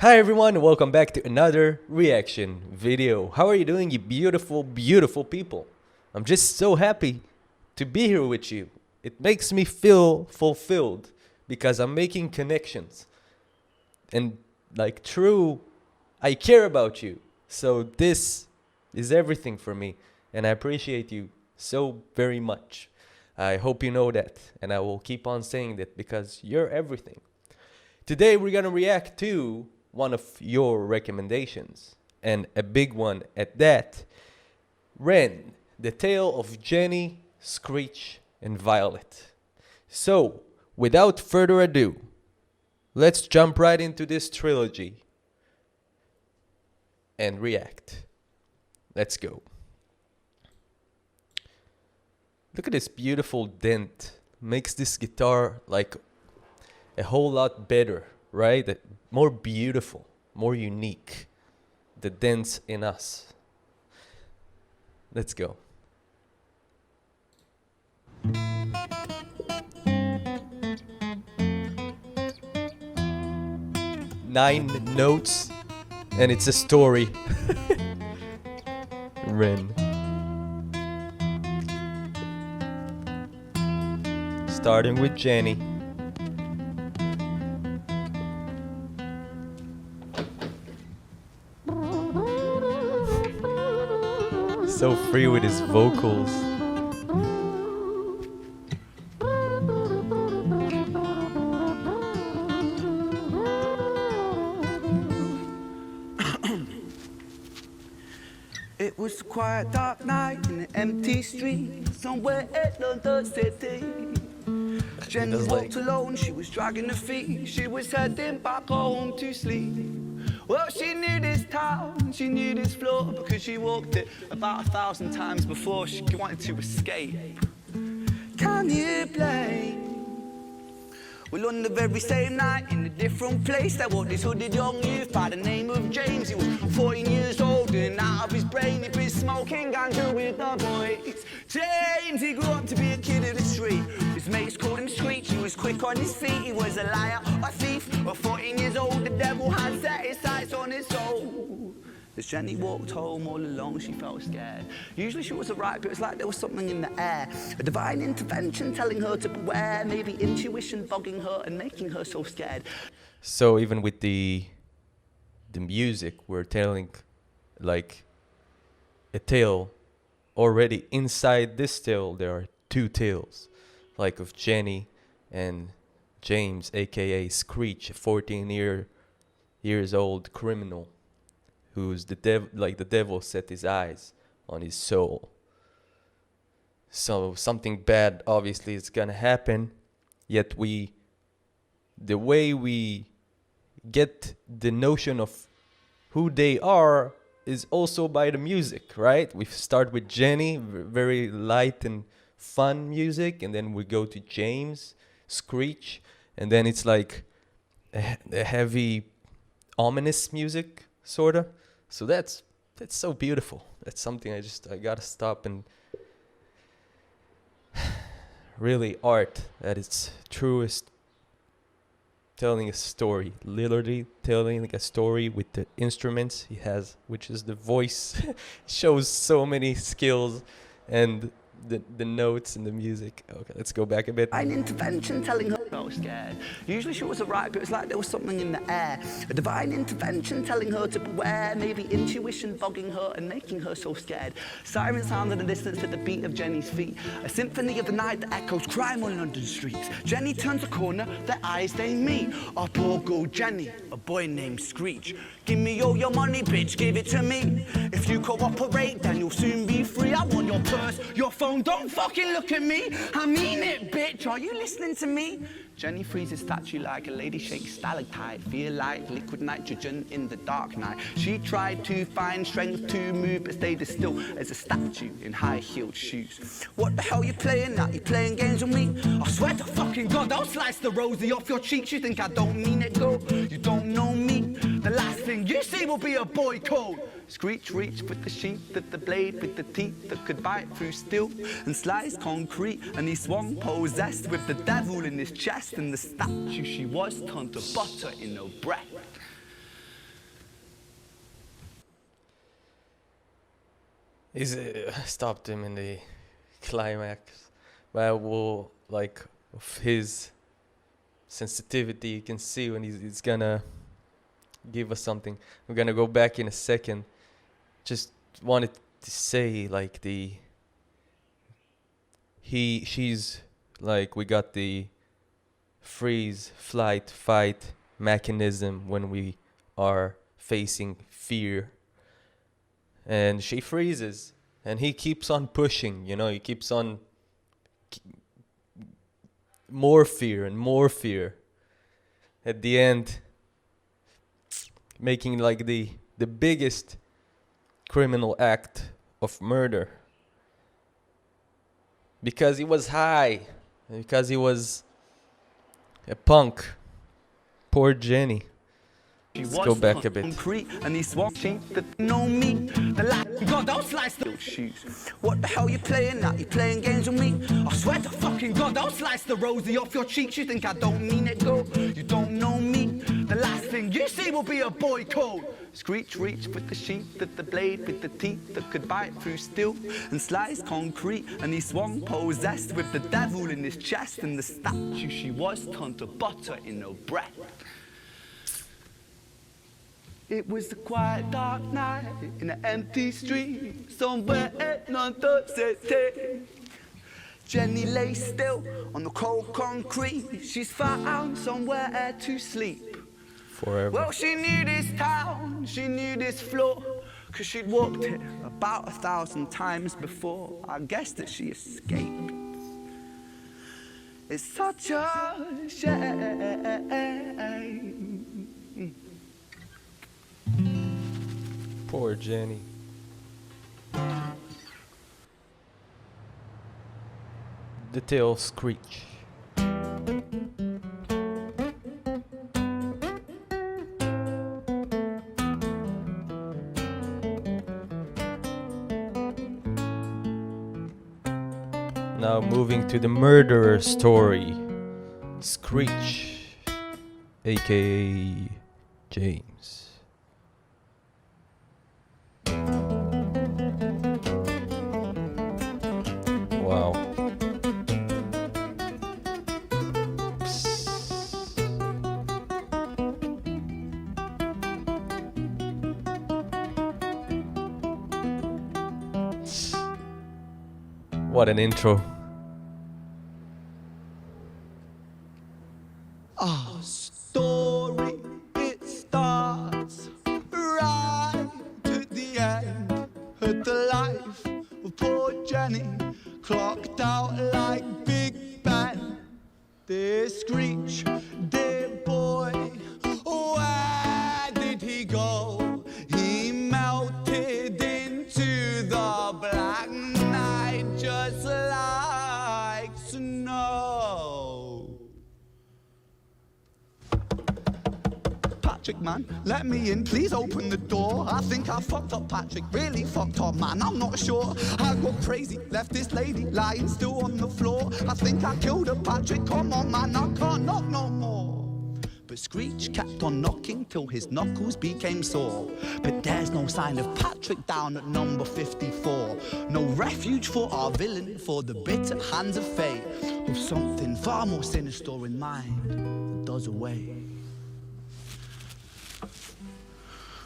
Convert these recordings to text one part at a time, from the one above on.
Hi everyone, welcome back to another reaction video. How are you doing, you beautiful, beautiful people? I'm just so happy to be here with you. It makes me feel fulfilled because I'm making connections. And like true, I care about you. So this is everything for me and I appreciate you so very much. I hope you know that and I will keep on saying that because you're everything. Today we're gonna react to one of your recommendations, and a big one at that. Ren, the tale of Jenny, Screech, and Violet. So, without further ado, let's jump right into this trilogy and react. Let's go. Look at this beautiful dent. Makes this guitar like a whole lot better, right? More beautiful, more unique. The dents in us. Let's go. Nine notes, and it's a story. Ren. Starting with Jenny. So free with his vocals. It was a quiet dark night in an empty street somewhere in London City. Jenny walked alone, she was dragging her feet. She was heading back home to sleep. Well, she knew this town, she knew this floor, because she walked it about 1,000 times before. She wanted to escape. Can you blame? Well, on the very same night, in a different place, there walked this hooded young youth by the name of James. He was 14 years old and out of his brain. He'd been smoking ganja with the boys. James, he grew up to be a kid of the street. His mates called him Screech. He was quick on his feet. He was a liar, a thief. At 14 years old, the devil had set his sights on his soul. As Jenny walked home all alone, she felt scared. Usually she was alright, but it was like there was something in the air. A divine intervention telling her to beware. Maybe intuition bugging her and making her so scared. So even with the music, we're telling like a tale. Already inside this tale, there are two tales, like of Jenny and James, aka Screech, a 14 years old criminal, who's the devil, like the devil set his eyes on his soul. So something bad obviously is gonna happen, yet the way we get the notion of who they are is also by the music, right? We start with Jenny, very light and fun music, and then we go to James, Screech, and then it's like a heavy, ominous music, sorta. So that's so beautiful. That's something I gotta stop and really art at its truest, telling a story, literally telling a story with the instruments he has, which is the voice. Shows so many skills and the notes and the music. Okay, let's go back a bit. An intervention telling her I was scared. Usually she was alright, but it was like there was something in the air. A divine intervention telling her to beware. Maybe intuition bugging her and making her so scared. Sirens sound in the distance at the beat of Jenny's feet. A symphony of the night that echoes crime on London streets. Jenny turns a corner, their eyes they meet. Our poor girl Jenny, a boy named Screech. Give me all your money, bitch, give it to me. If you cooperate, then you'll soon be free. I want your purse, your phone, don't fucking look at me. I mean it, bitch, are you listening to me? Jenny freezes statue like a lady shakes stalactite. Feel like liquid nitrogen in the dark night. She tried to find strength to move, but stayed as still as a statue in high-heeled shoes. What the hell you playing at? You playing games with me? I swear to fucking God, I'll slice the rosy off your cheeks. You think I don't mean it, girl? You don't know me. The last thing you see will be a boy code. Screech reached with the sheath of the blade, with the teeth that could bite through steel and slice concrete. And he swung possessed with the devil in his chest, and the statue she was turned to butter in her breath. He's stopped him in the climax. But we'll, like, of his sensitivity, you can see when he's gonna give us something. We're gonna go back in a second. Just wanted to say, like, she's like, we got the freeze, flight, fight mechanism when we are facing fear, and she freezes, and he keeps on pushing. He keeps on more fear and more fear. At the end, making like the biggest criminal act of murder, because he was high, because he was a punk. Poor Jenny. Let's go back a bit. Concrete, and these swamp sheep that know me. God, don't slice the shoes. What the hell you playing at? You playing games with me? I swear to fucking God, don't slice the rosy off your cheeks. You think I don't mean it, go? You don't know me. The last thing you see will be a boy code. Screech reach with the sheath, that the blade with the teeth that could bite through steel and slice concrete. And he swung possessed with the devil in his chest, and the statue she was turned to butter in her breath. It was a quiet, dark night in an empty street, somewhere at Nantes City. Jenny lay still on the cold concrete. She's found somewhere to sleep. Forever. Well, she knew this town, she knew this floor, 'cause she'd walked it about 1,000 times before. I guess that she escaped. It's such a shame. Poor Jenny. The tail Screech. Now moving to the murderer story. Screech, aka James. Wow. What an intro. Our story, it starts right at the end. At the life of poor Jenny, clocked out like Big Ben. Dear Screech, dear boy, where did he go? He melted into the black night just like snow. Patrick, man, let me in, please open the door. I think I fucked up, Patrick, really fucked up, man, I'm not sure. I got crazy, left this lady lying still on the floor. I think I killed her, Patrick, come on, man, I can't knock no more. But Screech kept on knocking till his knuckles became sore. But there's no sign of Patrick down at number 54. No refuge for our villain, for the bitter hands of fate, with something far more sinister in mind that does away.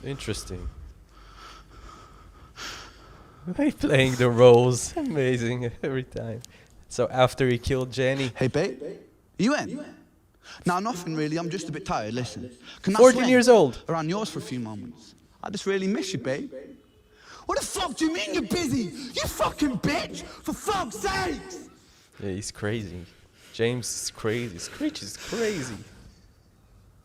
Interesting. They playing the roles. Amazing every time. So after he killed Jenny. Hey, babe, you in? Nah, nothing really, I'm just a bit tired, listen. Can I 14 swing years old. around yours for a few moments? I just really miss you, babe. What the fuck do you mean you're busy? You fucking bitch! For fuck's sakes! Yeah, he's crazy. James is crazy. Screech is crazy.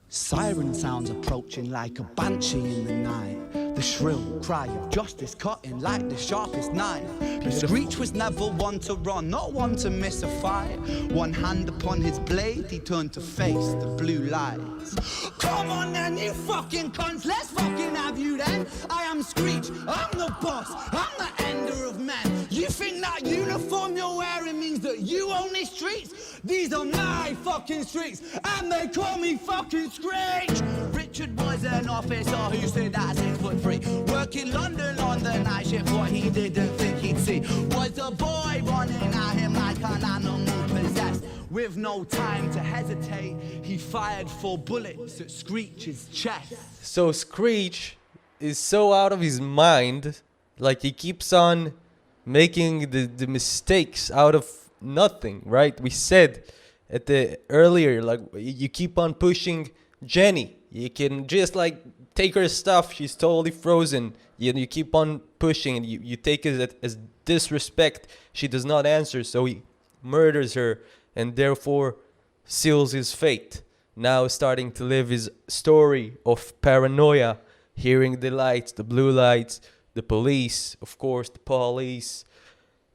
Siren sounds approaching like a banshee in the night. The shrill cry of justice cutting like the sharpest knife. But Screech was never one to run, not one to miss a fight. One hand upon his blade, he turned to face the blue lights. Come on then, you fucking cunts, let's fucking have you then. I am Screech, I'm the boss, I'm the ender of men. You think that uniform you're wearing means that you own these streets? These are my fucking streets, and they call me fucking Screech. Richard was an officer who stood at 6'3", working Stuck in London on the night shift, what he didn't think he'd see was a boy running at him like an animal possessed. With no time to hesitate, he fired 4 bullets at Screech's chest. So Screech is so out of his mind, like he keeps on making the mistakes out of nothing, right? We said at the earlier, like you keep on pushing Jenny. You can just like take her stuff, she's totally frozen. You keep on pushing and you take it as disrespect. She does not answer, so he murders her and therefore seals his fate. Now starting to live his story of paranoia, hearing the lights, the blue lights, the police, of course, the police.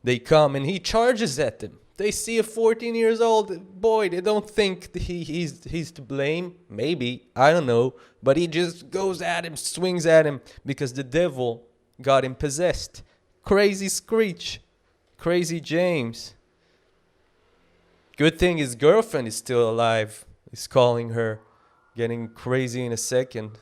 They come and he charges at them. They see a 14 years old boy. They don't think he's to blame. Maybe, I don't know. But he just goes at him, swings at him because the devil got him possessed. Crazy Screech. Crazy James. Good thing his girlfriend is still alive. He's calling her. Getting crazy in a second.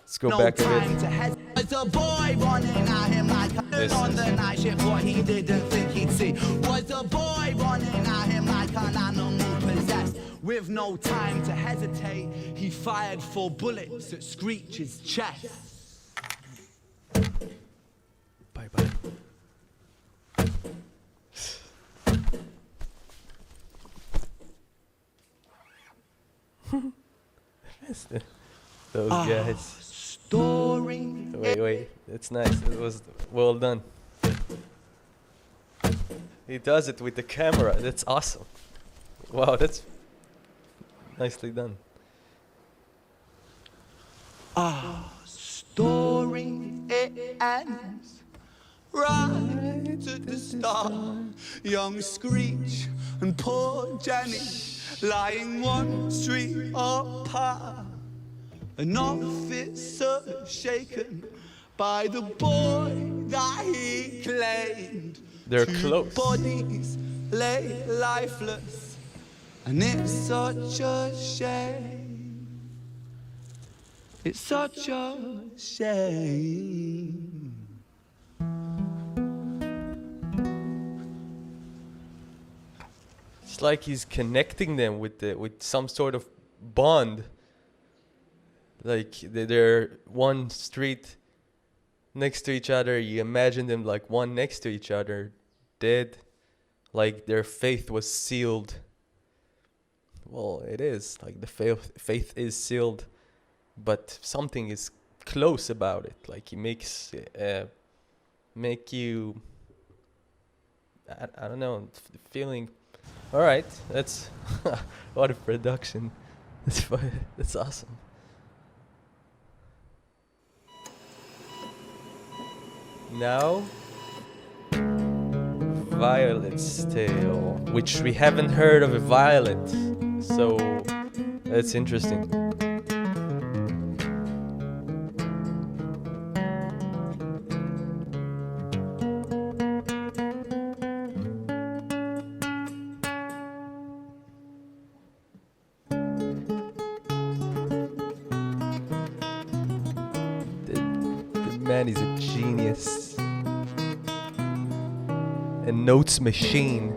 Let's go back a bit. It's a boy running at him like on the night shift, what he didn't think he'd see was a boy running at him like an animal possessed. With no time to hesitate, he fired 4 bullets at Screech's chest. Bye-bye. Those guys. Story. Wait, it's nice. It was well done. He does it with the camera. That's awesome. Wow, that's nicely done. Story it ends right at the start. Young Screech and poor Jenny lying 1 street apart. An officer shaken by the boy that he claimed. They're 2 close. bodies lay lifeless, and it's such a shame. It's such a shame. It's like he's connecting them with some sort of bond. Like they're 1 street next to each other. You imagine them like one next to each other, dead, like their faith was sealed. Well, it is like the faith is sealed, but something is close about it. Like he makes make you I don't know, feeling. All right, that's what a production. That's awesome. Now, Violet's Tale, which we haven't heard of a Violet, so that's interesting. The man is a genius. A notes machine.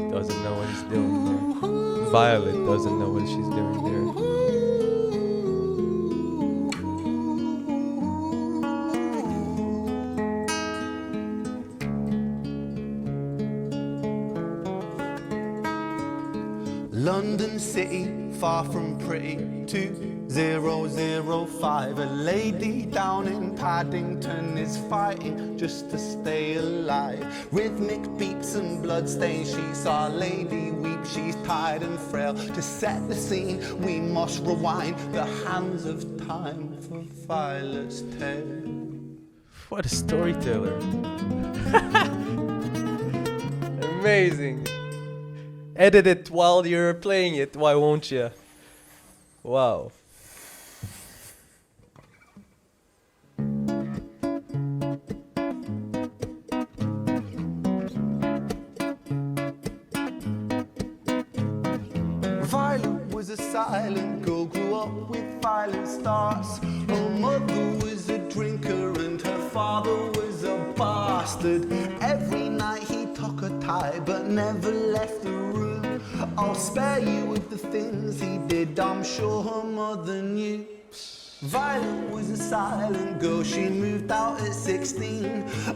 Doesn't know what he's doing there. Violet doesn't know what she's doing there. London City, far from pretty, 2005. A lady down in Paddington is fighting just to stay alive. Rhythmic beats and bloodstains, she saw a lady weep, she's tired and frail. To set the scene, we must rewind the hands of time for Violet's tale. What a storyteller. Amazing. Edit it while you're playing it, why won't you? Wow. Violet was a silent girl, grew up with violent starts. Her mother was a drinker and her father was a bastard. Every night he took her tie but never left the room. I'll spare you of the things he did, I'm sure her mother knew. Violet was a silent girl, she moved out at 16.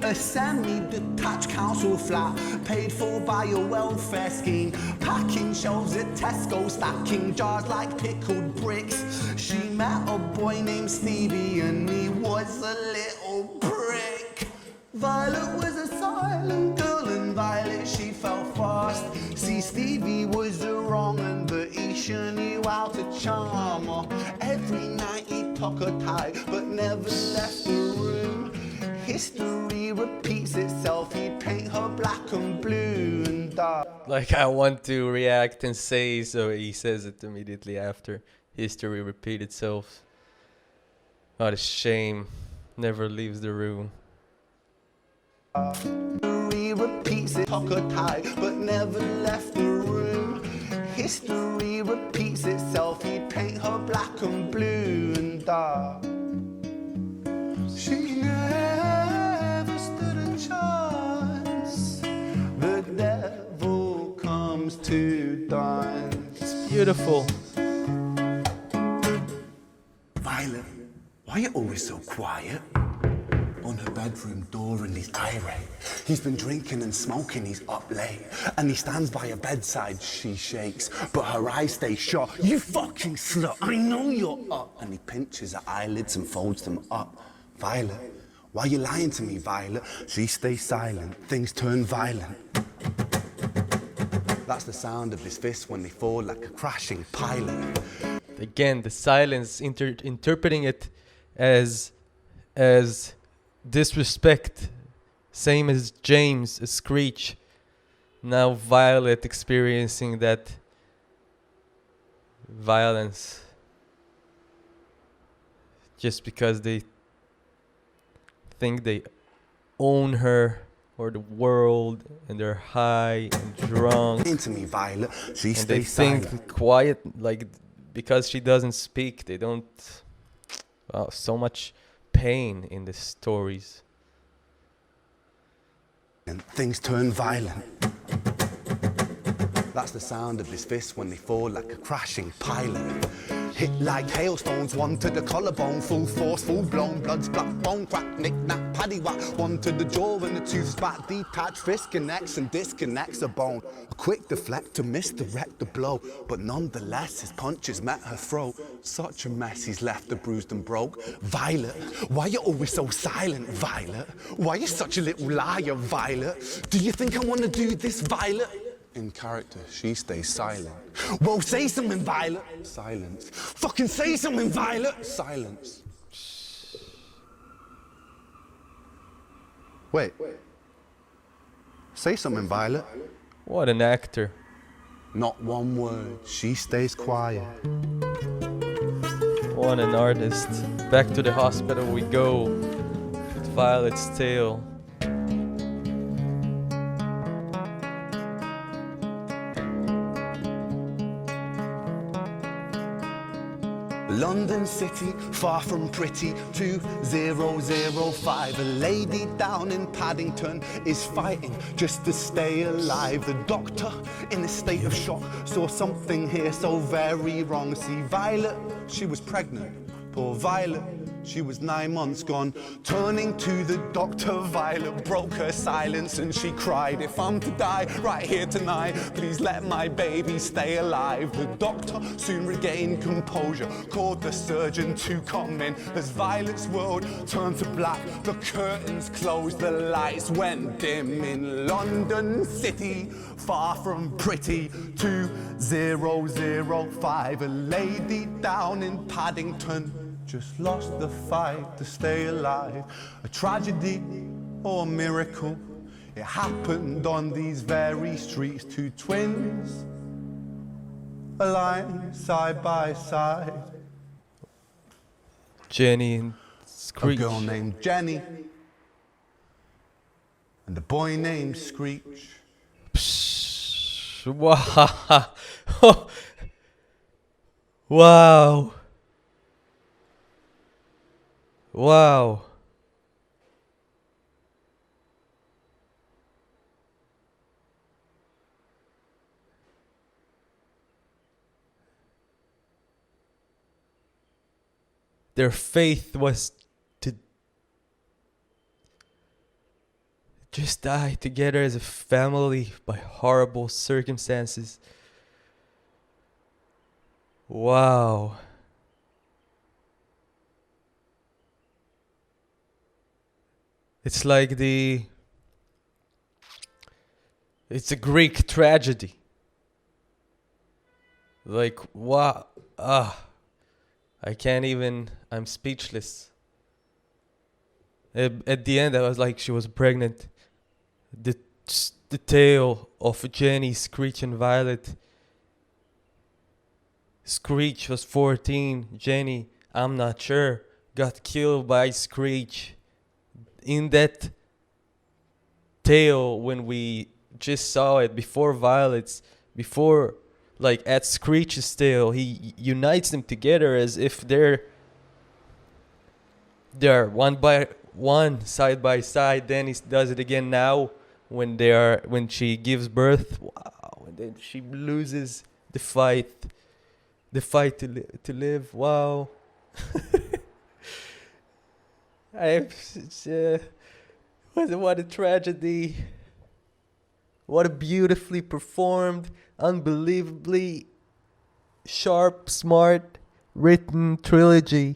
A semi-detached council flat, paid for by a welfare scheme. Packing shelves at Tesco, stacking jars like pickled bricks. She met a boy named Stevie and he was a little prick. Violet was a silent girl and Violet she fell fast. See, Stevie was a wrong un, but he sure knew how to charm her. Every night he took her tie, but never left the room. History repeats itself, he'd paint her black and blue and dark. Like I want to react and say, so he says it immediately after. History repeat itself. What a shame. Never leaves the room. History repeats it, took her tie, but never left the room. History repeats itself, he'd paint her black and blue and dark. She never stood a chance. The devil comes to dance. Beautiful. Violet, why are you always so quiet? On her bedroom door and he's irate. He's been drinking and smoking, he's up late. And he stands by her bedside, she shakes, but her eyes stay shut. You fucking slut, I know you're up. And he pinches her eyelids and folds them up. Violet, why are you lying to me, Violet? She stays silent, things turn violent. That's the sound of his fists when they fall like a crashing pilot. Again, the silence, interpreting it as disrespect, same as James, a Screech. Now Violet experiencing that violence just because they think they own her or the world and they're high and drunk. Into me, Violet. She And stays they silent. think quiet, like because she doesn't speak, they don't. Wow, so much pain in the stories. And things turn violent. That's the sound of his fists when they fall like a crashing pilot. Hit like hailstones, one to the collarbone, full force, full blown, blood's black bone, crack, knick, knack, paddywhack, one to the jaw and the tooth back, detached, fist connects and disconnects a bone. A quick deflect to misdirect the blow, but nonetheless his punches met her throat. Such a mess, he's left her bruised and broke. Violet, why you always so silent, Violet? Why you such a little liar, Violet? Do you think I wanna do this, Violet? In character, she stays silent. Well, say something, Violet. Silence. Fucking say something, Violet. Silence. Wait. Say something, Violet. What an actor. Not one word. She stays quiet. What an artist. Back to the hospital we go with Violet's Tale. London City, far from pretty, 2005. A lady down in Paddington is fighting just to stay alive. The doctor, in a state of shock, saw something here so very wrong. See, Violet, she was pregnant. Poor Violet, She was 9 months gone. Turning to the doctor, Violet broke her silence and she cried, if I'm to die right here tonight, please let my baby stay alive. The doctor soon regained composure, called the surgeon to come in. As Violet's world turned to black, the curtains closed, the lights went dim. In London City, far from pretty, 2005, a lady down in Paddington just lost the fight to stay alive. A tragedy or a miracle, it happened on these very streets. Two twins aligned side by side. Jenny and Screech. A girl named Jenny and a boy named Screech. Psh, wow. Wow. Wow. Their faith was to just die together as a family by horrible circumstances. Wow. It's like it's a Greek tragedy. Like, wow. I can't even, I'm speechless. At the end, I was like, she was pregnant. The tale of Jenny, Screech and Violet. Screech was 14. Jenny, I'm not sure, got killed by Screech. In that tale, when we just saw it before Violet's, before, like at Screech's tale, he unites them together as if they're one by one, side by side. Then he does it again now when she gives birth. Wow! And then she loses the fight to live. Wow! What a tragedy. What a beautifully performed, unbelievably sharp, smart, written trilogy.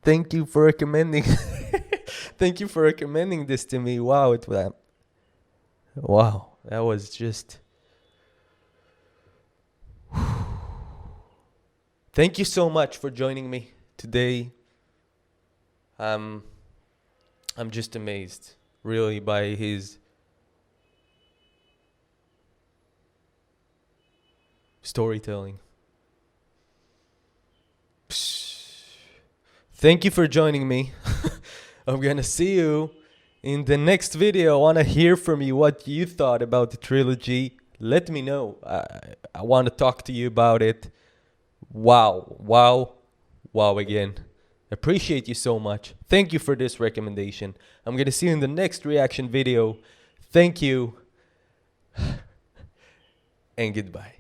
Thank you for recommending Thank you for recommending this to me. Wow, wow, that was just Thank you so much for joining me today. I'm just amazed, really, by his storytelling. Thank you for joining me. I'm gonna see you in the next video. I want to hear from you what you thought about the trilogy. Let me know. I want to talk to you about it. Wow, wow, wow again. Appreciate you so much. Thank you for this recommendation. I'm gonna see you in the next reaction video. Thank you and goodbye.